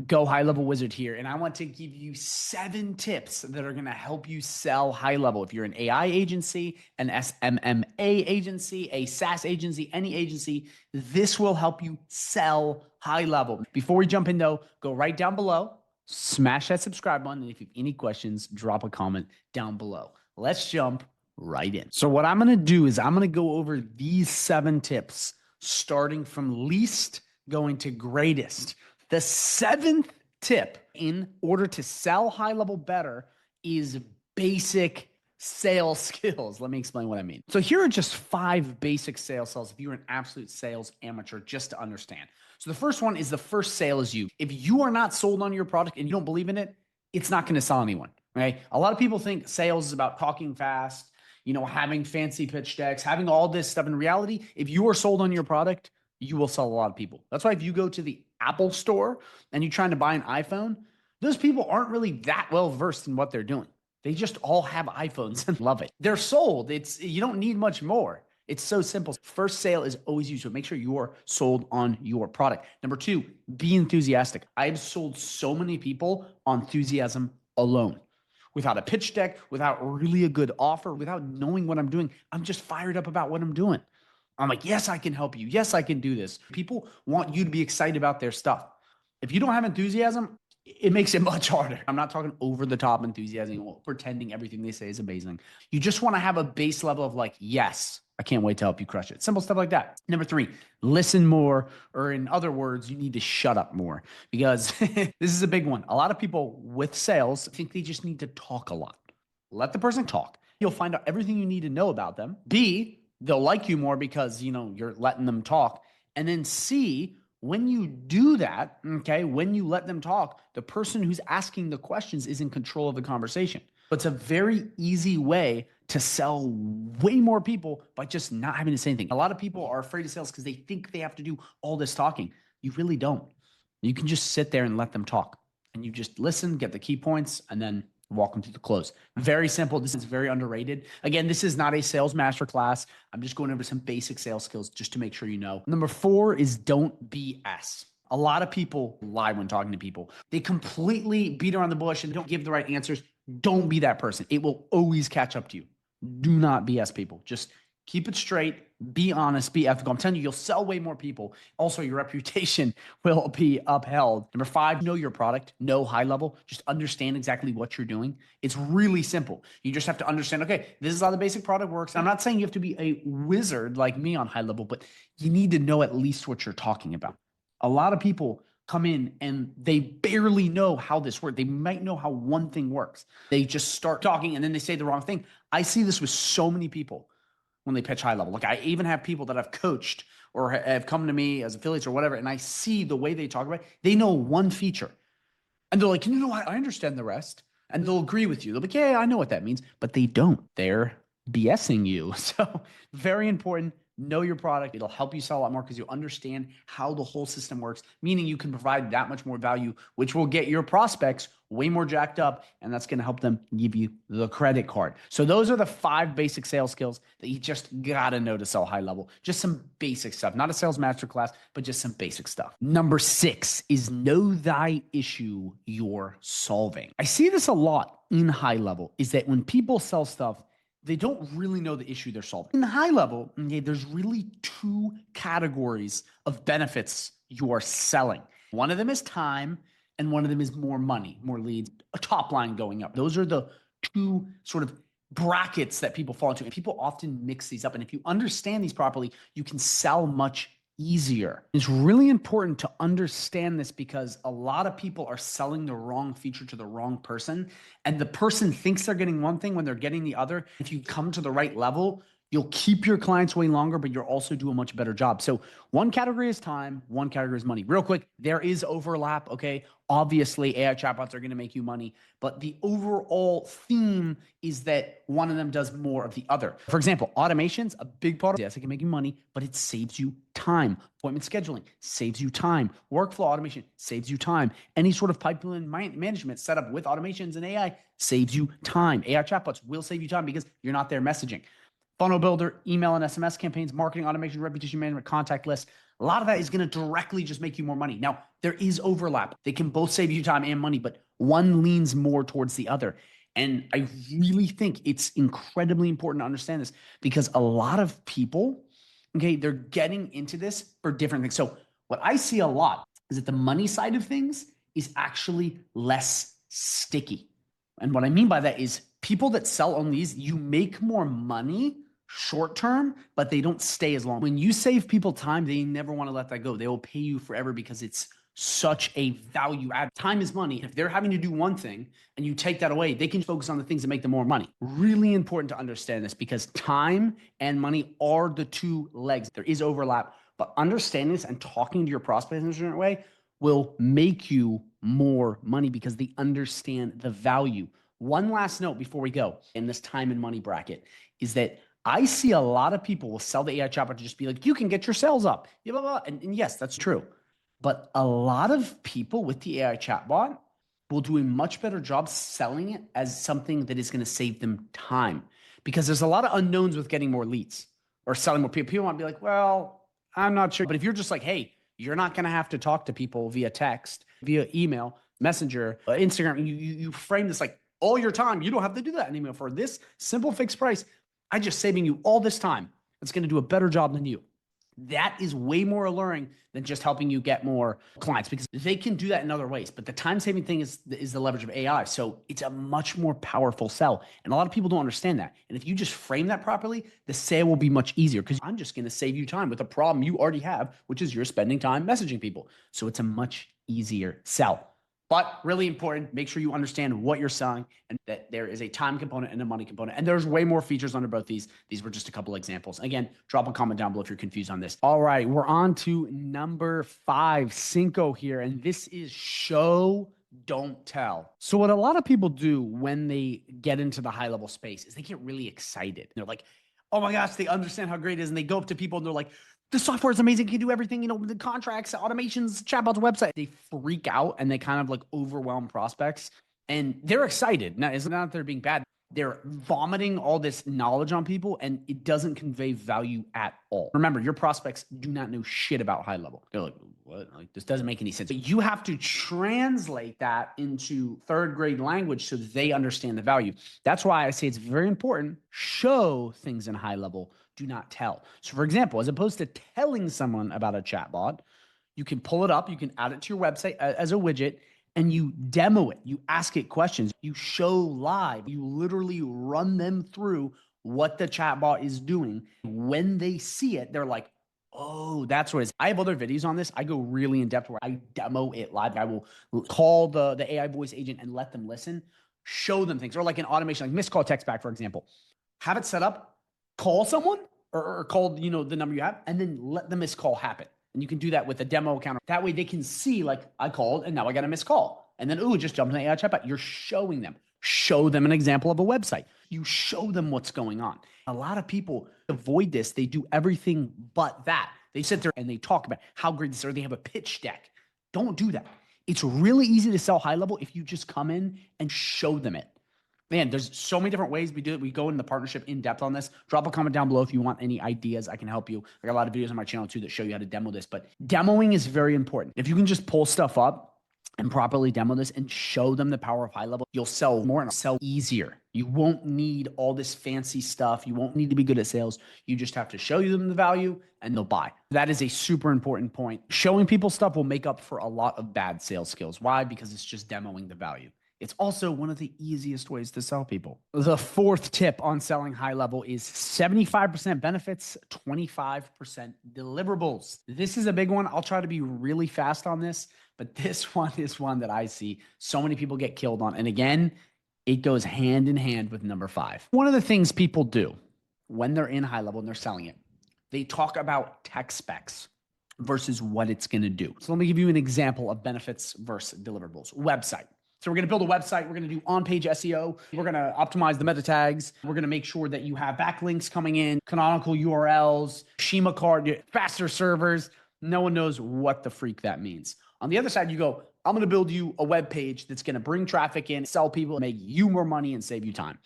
Go High Level Wizard here, and I want to give you 7 tips that are going to help you sell high level. If you're an AI agency, an SMMA agency, a SaaS agency, any agency, this will help you sell high level. Before we jump in though, go right down below, smash that subscribe button, and if you have any questions, drop a comment down below. Let's jump right in. So what I'm going to do is I'm going to go over these 7 tips, starting from least going to greatest. The 7th tip in order to sell high level better is basic sales skills. Let me explain what I mean. So here are just 5 basic sales skills if you're an absolute sales amateur, just to understand. So the first one is the first sale is you. If you are not sold on your product and you don't believe in it, it's not going to sell anyone. Okay. A lot of people think sales is about talking fast, having fancy pitch decks, having all this stuff. In reality, if you are sold on your product, you will sell a lot of people. That's why if you go to the Apple store and you're trying to buy an iPhone, those people aren't really that well versed in what they're doing. They just all have iPhones and love it. They're sold. You don't need much more. It's so simple. First sale is always you. So make sure you are sold on your product. Number 2, be enthusiastic. I've sold so many people on enthusiasm alone. Without a pitch deck, without really a good offer, without knowing what I'm doing. I'm just fired up about what I'm doing. I'm like, yes, I can help you. Yes, I can do this. People want you to be excited about their stuff. If you don't have enthusiasm, it makes it much harder. I'm not talking over the top enthusiasm or pretending everything they say is amazing. You just want to have a base level of like, yes, I can't wait to help you crush it. Simple stuff like that. Number 3, listen more, or in other words, you need to shut up more, because this is a big one. A lot of people with sales think they just need to talk a lot. Let the person talk. You'll find out everything you need to know about them. B, they'll like you more because, you're letting them talk. And then C, when you do that, okay, when you let them talk, the person who's asking the questions is in control of the conversation. But it's a very easy way to sell way more people by just not having to say anything. A lot of people are afraid of sales because they think they have to do all this talking. You really don't. You can just sit there and let them talk. And you just listen, get the key points, and then walk them through the close. Very simple. This is very underrated. Again, this is not a sales masterclass. I'm just going over some basic sales skills just to make sure you know. Number 4 is don't BS. A lot of people lie when talking to people. They completely beat around the bush and don't give the right answers. Don't be that person. It will always catch up to you. Do not BS people. Just keep it straight, be honest, be ethical. I'm telling you, you'll sell way more people. Also, your reputation will be upheld. Number 5, know your product, know high level. Just understand exactly what you're doing. It's really simple. You just have to understand, okay, this is how the basic product works. And I'm not saying you have to be a wizard like me on high level, but you need to know at least what you're talking about. A lot of people come in and they barely know how this works. They might know how one thing works. They just start talking and then they say the wrong thing. I see this with so many people when they pitch high level. Like I even have people that I've coached or have come to me as affiliates or whatever, and I see the way they talk about it. They know one feature and they're like, I understand the rest. And they'll agree with you. They'll be like, yeah, I know what that means, but they don't. They're BSing you. So very important. Know your product. It'll help you sell a lot more because you understand how the whole system works, meaning you can provide that much more value, which will get your prospects way more jacked up. And that's going to help them give you the credit card. So those are the 5 basic sales skills that you just got to know to sell high level. Just some basic stuff, not a sales masterclass, but just some basic stuff. Number 6 is know thy issue you're solving. I see this a lot in high level is that when people sell stuff, they don't really know the issue they're solving. In the high level, okay, there's really 2 categories of benefits you are selling. One of them is time, and one of them is more money, more leads, a top line going up. Those are the 2 sort of brackets that people fall into. And people often mix these up. And if you understand these properly, you can sell much easier. It's really important to understand this because a lot of people are selling the wrong feature to the wrong person, and the person thinks they're getting one thing when they're getting the other. If you come to the right level, you'll keep your clients way longer, but you'll also do a much better job. So one category is time, one category is money. Real quick, there is overlap, okay? Obviously, AI chatbots are going to make you money, but the overall theme is that one of them does more of the other. For example, automation's a big part of it. Yes, it can make you money, but it saves you time. Appointment scheduling saves you time. Workflow automation saves you time. Any sort of pipeline management set up with automations and AI saves you time. AI chatbots will save you time because you're not there messaging. Funnel builder, email and SMS campaigns, marketing automation, reputation management, contact lists. A lot of that is going to directly just make you more money. Now, There is overlap. They can both save you time and money, but one leans more towards the other. And I really think it's incredibly important to understand this because a lot of people, okay, they're getting into this for different things. So what I see a lot is that the money side of things is actually less sticky. And what I mean by that is people that sell on these, you make more money short term, but they don't stay as long. When you save people time, they never want to let that go. They will pay you forever because it's such a value add. Time is money. If they're having to do one thing and you take that away, they can focus on the things that make them more money. Really important to understand this because time and money are the two legs. There is overlap, but understanding this and talking to your prospects in a certain way will make you more money because they understand the value. One last note before we go in this time and money bracket is that I see a lot of people will sell the AI chatbot to just be like, you can get your sales up. Blah, blah, blah. And yes, that's true. But a lot of people with the AI chatbot will do a much better job selling it as something that is going to save them time because there's a lot of unknowns with getting more leads or selling more people. People might be like, well, I'm not sure. But if you're just like, hey, you're not going to have to talk to people via text, via email, messenger, Instagram. You frame this like all your time. You don't have to do that anymore for this simple fixed price. I'm just saving you all this time. It's going to do a better job than you. That is way more alluring than just helping you get more clients because they can do that in other ways. But the time-saving thing is the leverage of AI. So it's a much more powerful sell. And a lot of people don't understand that. And if you just frame that properly, the sale will be much easier because I'm just going to save you time with a problem you already have, which is you're spending time messaging people. So it's a much easier sell. But really important, make sure you understand what you're selling and that there is a time component and a money component. And there's way more features under both these. These were just a couple examples. Again, drop a comment down below if you're confused on this. All right, we're on to number 5, Cinco here. And this is show, don't tell. So what a lot of people do when they get into the high level space is they get really excited. They're like, oh my gosh, they understand how great it is. And they go up to people and they're like, the software is amazing. You can do everything, the contracts, automations, chatbots, website. They freak out and they kind of like overwhelm prospects and they're excited. Now, it's not that they're being bad. They're vomiting all this knowledge on people and it doesn't convey value at all. Remember, your prospects do not know shit about high level. They're like, what? Like, this doesn't make any sense. But you have to translate that into third grade language so that they understand the value. That's why I say it's very important. Show things in high level. Do not tell. So for example, as opposed to telling someone about a chatbot, you can pull it up, you can add it to your website as a widget, and you demo it. You ask it questions. You show live. You literally run them through what the chatbot is doing. When they see it, they're like, oh, that's what it is. I have other videos on this. I go really in depth where I demo it live. I will call the AI voice agent and let them listen, show them things, or like an automation, like missed call text back, for example. Have it set up. Call someone or call, the number you have, and then let the missed call happen. And you can do that with a demo account. That way they can see like I called and now I got a missed call. And then, just jump in the AI chatbot. You're showing them. Show them an example of a website. You show them what's going on. A lot of people avoid this. They do everything but that. They sit there and they talk about how great this is, or they have a pitch deck. Don't do that. It's really easy to sell high level if you just come in and show them it. Man, there's so many different ways we do it. We go in the partnership in depth on this. Drop a comment down below if you want any ideas. I can help you. I got a lot of videos on my channel too that show you how to demo this, but demoing is very important. If you can just pull stuff up and properly demo this and show them the power of high level, you'll sell more and sell easier. You won't need all this fancy stuff. You won't need to be good at sales. You just have to show them the value and they'll buy. That is a super important point. Showing people stuff will make up for a lot of bad sales skills. Why? Because it's just demoing the value. It's also one of the easiest ways to sell people. The 4th tip on selling high level is 75% benefits, 25% deliverables. This is a big one. I'll try to be really fast on this, but this one is one that I see so many people get killed on. And again, it goes hand in hand with number 5. One of the things people do when they're in high level and they're selling it, they talk about tech specs versus what it's going to do. So let me give you an example of benefits versus deliverables. Website. So we're going to build a website. We're going to do on-page SEO. We're going to optimize the meta tags. We're going to make sure that you have backlinks coming in, canonical URLs, Shima card, faster servers. No one knows what the freak that means. On the other side, you go, I'm going to build you a web page that's going to bring traffic in, sell people, make you more money and save you time.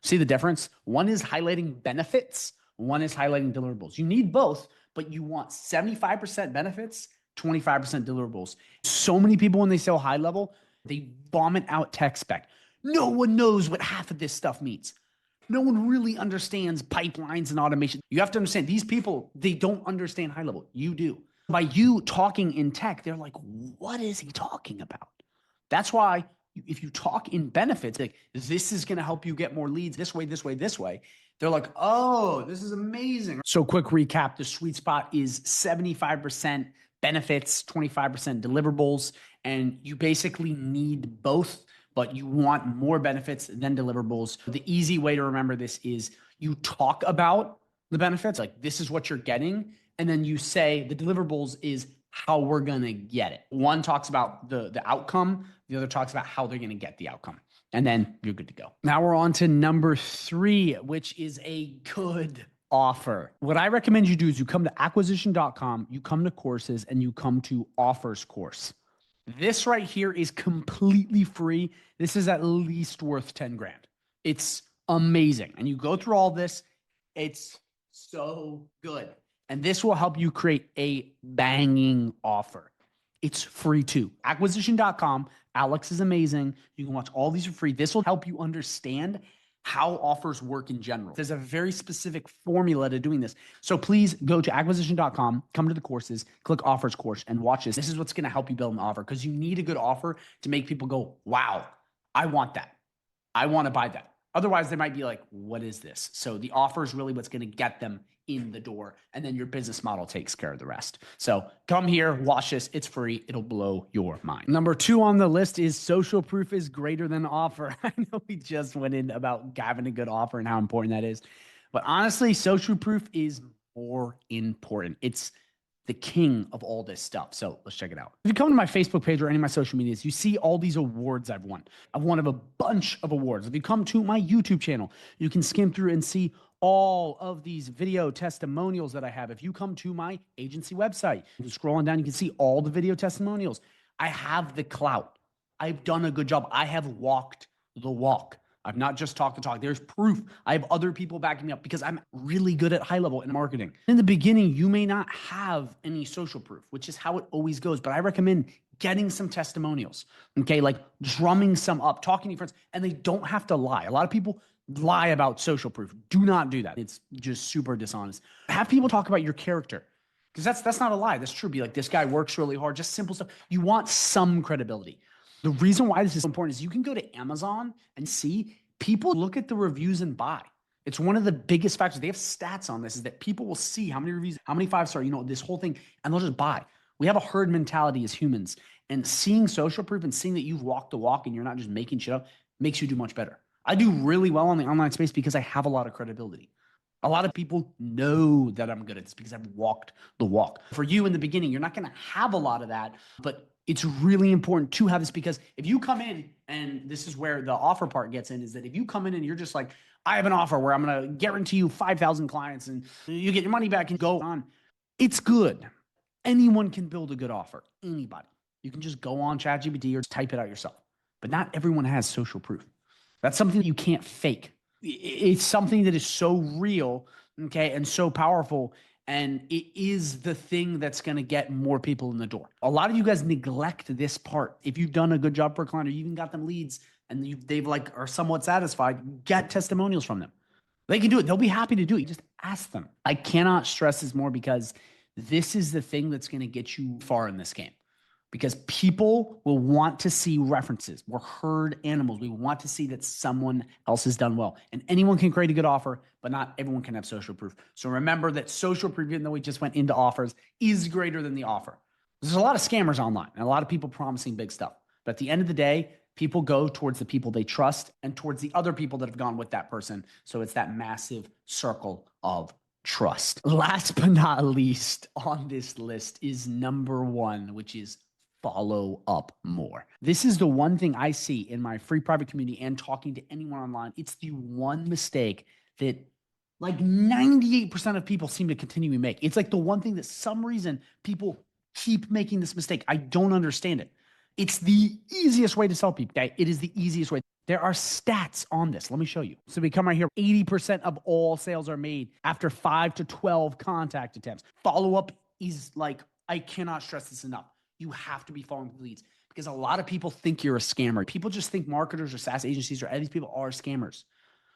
See the difference? One is highlighting benefits. One is highlighting deliverables. You need both, but you want 75% benefits, 25% deliverables. So many people, when they sell high level, they vomit out tech spec. No one knows what half of this stuff means. No one really understands pipelines and automation. You have to understand these people, they don't understand high level. You do. By you talking in tech, they're like, what is he talking about? That's why if you talk in benefits, like this is going to help you get more leads this way, this way, this way. They're like, oh, this is amazing. So quick recap, the sweet spot is 75% benefits, 25% deliverables. And you basically need both, but you want more benefits than deliverables. The easy way to remember this is you talk about the benefits, like this is what you're getting. And then you say the deliverables is how we're going to get it. One talks about the outcome. The other talks about how they're going to get the outcome. And then you're good to go. Now we're on to number 3, which is a good offer. What I recommend you do is you come to acquisition.com, you come to courses, and you come to offers course. This right here is completely free. This is at least worth 10 grand. It's amazing. And you go through all this. It's so good. And this will help you create a banging offer. It's free too. Acquisition.com. Alex is amazing. You can watch all these for free. This will help you understand how offers work in general. There's a very specific formula to doing this. So please go to acquisition.com, come to the courses, click offers course, and watch this. This is what's going to help you build an offer, because you need a good offer to make people go, wow, I want that. I want to buy that. Otherwise, they might be like, what is this? So the offer is really what's going to get them in the door, and then your business model takes care of the rest. So come here, watch this. It's free. It'll blow your mind. Number 2 on the list is social proof is greater than offer. I know we just went in about having a good offer and how important that is, but honestly, social proof is more important. It's the king of all this stuff. So let's check it out. If you come to my Facebook page or any of my social medias, you see all these awards I've won. I've won a bunch of awards. If you come to my YouTube channel, you can skim through and see all of these video testimonials that I have. If you come to my agency website, you're scrolling down, you can see all the video testimonials. I have the clout. I've done a good job. I have walked the walk. I've not just talked the talk. There's proof. I have other people backing me up because I'm really good at high level in marketing. In the beginning, you may not have any social proof, which is how it always goes. But I recommend getting some testimonials, okay? Like drumming some up, talking to your friends, and they don't have to lie. A lot of people lie about social proof. Do not do that. It's just super dishonest. Have people talk about your character, because that's not a lie. That's true. Be like, this guy works really hard, just simple stuff. You want some credibility. The reason why this is important is you can go to Amazon and see people look at the reviews and buy. It's one of the biggest factors. They have stats on this, is that people will see how many reviews, how many 5-star, this whole thing, and they'll just buy. We have a herd mentality as humans, and seeing social proof and seeing that you've walked the walk and you're not just making shit up makes you do much better. I do really well on the online space because I have a lot of credibility. A lot of people know that I'm good at this because I've walked the walk. For you in the beginning, you're not going to have a lot of that, but it's really important to have this, because if you come in, and this is where the offer part gets in, is that if you come in and you're just like, I have an offer where I'm going to guarantee you 5,000 clients and you get your money back and go on, it's good. Anyone can build a good offer. Anybody. You can just go on ChatGPT or type it out yourself. But not everyone has social proof. That's something that you can't fake. It's something that is so real, okay, and so powerful, and it is the thing that's going to get more people in the door. A lot of you guys neglect this part. If you've done a good job for a client, or you even got them leads and they've are somewhat satisfied, get testimonials from them. They can do it. They'll be happy to do it. You just ask them. I cannot stress this more, because this is the thing that's going to get you far in this game. Because people will want to see references. We're herd animals. We want to see that someone else has done well. And anyone can create a good offer, but not everyone can have social proof. So remember that social proof, even though we just went into offers, is greater than the offer. There's a lot of scammers online and a lot of people promising big stuff. But at the end of the day, people go towards the people they trust and towards the other people that have gone with that person. So it's that massive circle of trust. Last but not least on this list is number 1, which is follow up more. This is the one thing I see in my free private community and talking to anyone online. It's the one mistake that like 98% of people seem to continually make. It's like the one thing that some reason people keep making this mistake. I don't understand it. It's the easiest way to sell people. Okay? It is the easiest way. There are stats on this. Let me show you. So we come right here. 80% of all sales are made after 5 to 12 contact attempts. Follow up is like I cannot stress this enough. You have to be following leads because a lot of people think you're a scammer. People just think marketers or SaaS agencies or these people are scammers.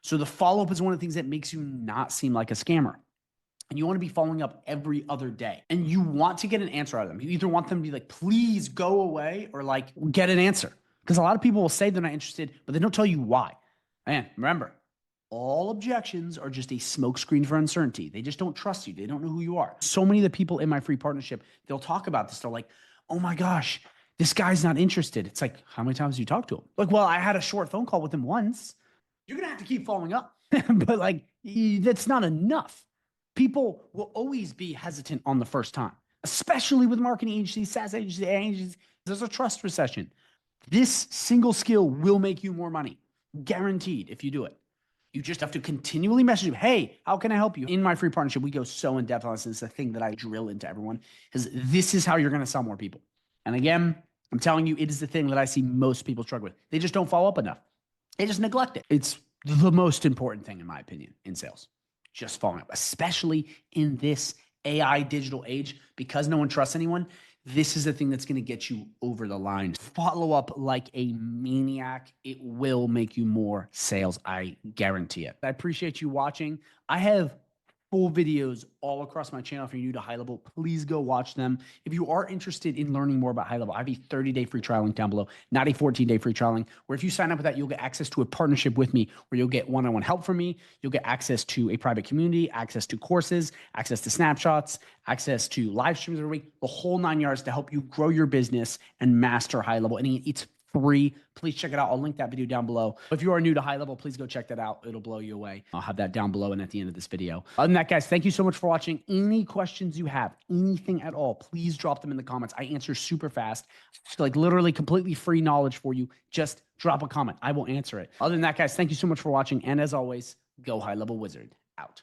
So the follow-up is one of the things that makes you not seem like a scammer. And you want to be following up every other day. And you want to get an answer out of them. You either want them to be like, please go away, or like, get an answer. Because a lot of people will say they're not interested, but they don't tell you why. And remember, all objections are just a smokescreen for uncertainty. They just don't trust you. They don't know who you are. So many of the people in my free partnership, they'll talk about this. They're like, oh my gosh, this guy's not interested. It's like, how many times do you talk to him? Like, well, I had a short phone call with him once. You're going to have to keep following up. But like, that's not enough. People will always be hesitant on the first time, especially with marketing agencies, SaaS agencies, AI agencies. There's a trust recession. This single skill will make you more money, guaranteed, if you do it. You just have to continually message them. Hey, how can I help you? In my free partnership, we go so in depth on this. It's the thing that I drill into everyone, because this is how you're going to sell more people. And again, I'm telling you, it is the thing that I see most people struggle with. They just don't follow up enough. They just neglect it. It's the most important thing, in my opinion, in sales. Just following up, especially in this AI digital age, because no one trusts anyone. This is the thing that's going to get you over the line. Follow up like a maniac. It will make you more sales. I guarantee it. I appreciate you watching. I have full videos all across my channel. If you're new to High Level, please go watch them. If you are interested in learning more about High Level, I have a 30-day free trial link down below, not a 14-day free trial link, where if you sign up with that, you'll get access to a partnership with me, where you'll get one-on-one help from me. You'll get access to a private community, access to courses, access to snapshots, access to live streams every week, the whole 9 yards to help you grow your business and master High Level. And it's free. Please check it out. I'll link that video down below. If you are new to High Level, please go check that out. It'll blow you away. I'll have that down below and at the end of this video. Other than that, guys, thank you so much for watching. Any questions you have, anything at all, please drop them in the comments. I answer super fast. It's like literally completely free knowledge for you. Just drop a comment. I will answer it. Other than that, guys, thank you so much for watching. And as always, go High Level Wizard out.